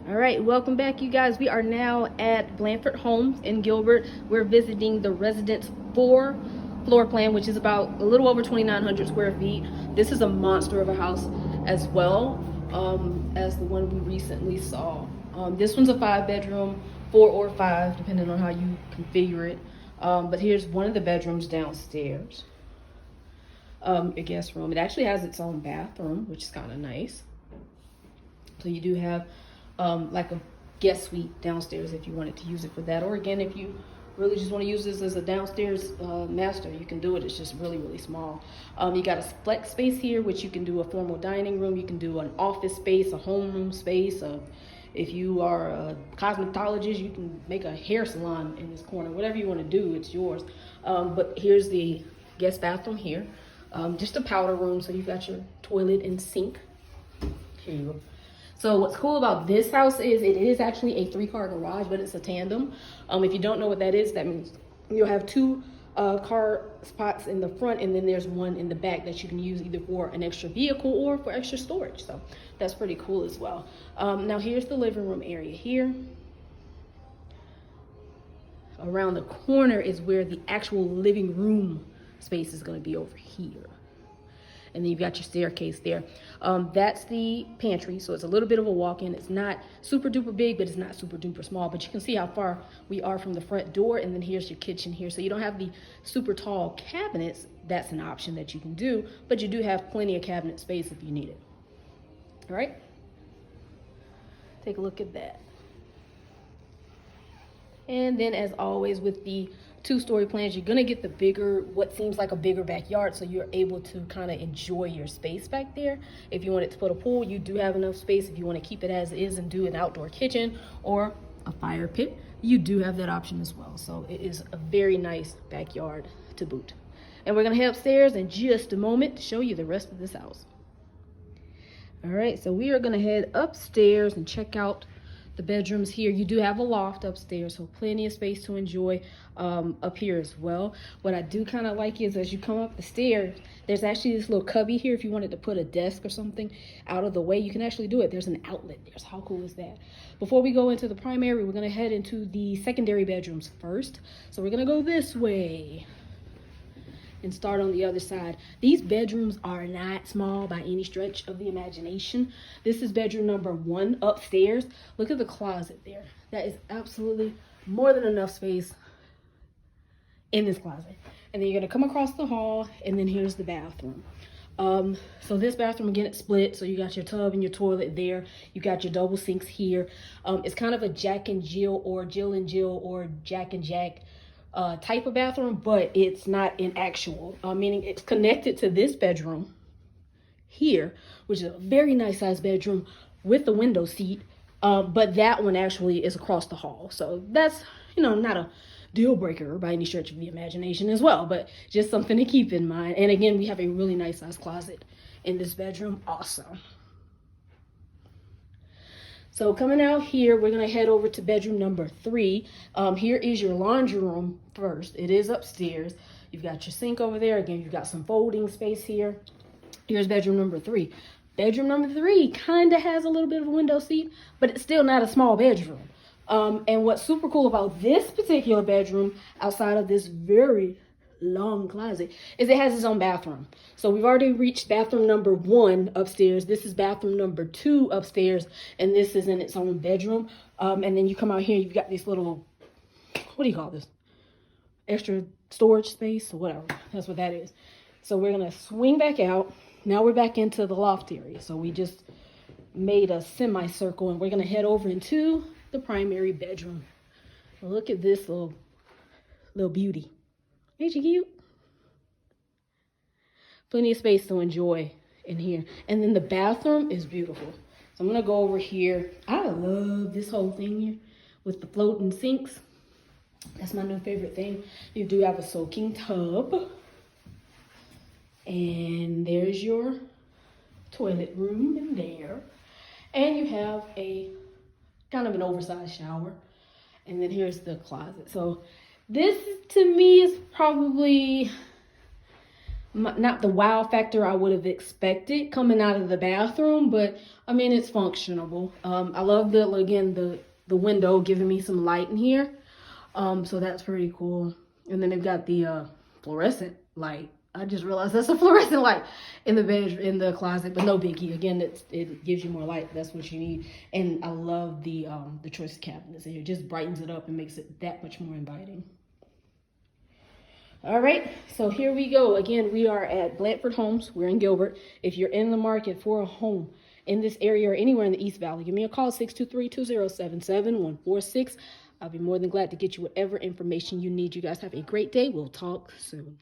All right, welcome back, you guys. We are now at Blandford Homes in Gilbert. We're visiting the residence 4 floor plan, which is about a little over 2,900 square feet. This is a monster of a house as well as the one we recently saw. This one's a 5-bedroom, 4 or 5, depending on how you configure it. But here's one of the bedrooms downstairs. A guest room. It actually has its own bathroom, which is kind of nice. So you do have like a guest suite downstairs if you wanted to use it for that, or again, if you really just want to use this as a downstairs master, you can do it. It's just really, really small. You got a flex space here, which you can do a formal dining room. You can do an office space, a homeroom space. If you are a cosmetologist, you can make a hair salon in this corner. Whatever you want to do, it's yours. But here's the guest bathroom here. Just a powder room, so you've got your toilet and sink. Here you go. So what's cool about this house is it is actually a 3-car garage, but it's a tandem. If you don't know what that is, that means you'll have 2 car spots in the front, and then there's one in the back that you can use either for an extra vehicle or for extra storage. So that's pretty cool as well. Now here's the living room area here. Around the corner is where the actual living room space is going to be over here. And then you've got your staircase there. That's the pantry, so it's a little bit of a walk-in. It's not super duper big, but it's not super duper small. But you can see how far we are from the front door, and then here's your kitchen here. So you don't have the super tall cabinets. That's an option that you can do, but you do have plenty of cabinet space if you need it. All right, take a look at that. And then, as always, with the 2-story plans, you're gonna get the bigger, what seems like a bigger backyard, so you're able to kind of enjoy your space back there. If you wanted to put a pool, you do have enough space. If you want to keep it as is and do an outdoor kitchen or a fire pit, you do have that option as well. So it is a very nice backyard to boot. And we're gonna head upstairs in just a moment to show you the rest of this house. All right, so we are gonna head upstairs and check out the bedrooms here. You do have a loft upstairs, so plenty of space to enjoy up here as well. What I do kind of like is as you come up the stairs, there's actually this little cubby here. If you wanted to put a desk or something out of the way, you can actually do it. There's an outlet there. So how cool is that? Before we go into the primary, we're going to head into the secondary bedrooms first. So we're going to go this way and start on the other side. These bedrooms are not small by any stretch of the imagination. This is bedroom number 1 upstairs. Look at the closet there. That is absolutely more than enough space in this closet. And then you're gonna come across the hall, and then here's the bathroom. So this bathroom, again, it's split. So you got your tub and your toilet there. You got your double sinks here. It's kind of a Jack and Jill or Jill and Jill or Jack and Jack type of bathroom, but it's not an actual, meaning it's connected to this bedroom here, which is a very nice sized bedroom with a window seat, but that one actually is across the hall. So that's, not a deal breaker by any stretch of the imagination as well, but just something to keep in mind. And again, we have a really nice sized closet in this bedroom also. So coming out here, we're gonna head over to bedroom number 3. Here is your laundry room first. It is upstairs. You've got your sink over there. Again, you've got some folding space here. Here's bedroom number 3. Bedroom number 3 kind of has a little bit of a window seat, but it's still not a small bedroom. And what's super cool about this particular bedroom, outside of this very long closet, is it has its own bathroom. So we've already reached bathroom number 1 upstairs. This is bathroom number 2 upstairs, and this is in its own bedroom. And then you come out here, you've got this little, what do you call this, extra storage space or whatever. That's what that is. So we're gonna swing back out. Now we're back into the loft area. So we just made a semicircle, and we're gonna head over into the primary bedroom. Look at this little beauty. Ain't she cute? Plenty of space to enjoy in here. And then the bathroom is beautiful. So I'm gonna go over here. I love this whole thing here with the floating sinks. That's my new favorite thing. You do have a soaking tub. And there's your toilet room in there. And you have a kind of an oversized shower. And then here's the closet. So this to me is probably not the wow factor I would have expected coming out of the bathroom, but I mean, it's functional. I love the window giving me some light in here. So that's pretty cool. And then they've got the fluorescent light. I just realized that's a fluorescent light in the bedroom, in the closet, but no biggie. Again, it gives you more light. That's what you need. And I love the choice cabinets in here. It just brightens it up and makes it that much more inviting. All right, so here we go. Again, we are at Blandford Homes. We're in Gilbert. If you're in the market for a home in this area or anywhere in the East Valley, give me a call, 623-207-7146. I'll be more than glad to get you whatever information you need. You guys have a great day. We'll talk soon.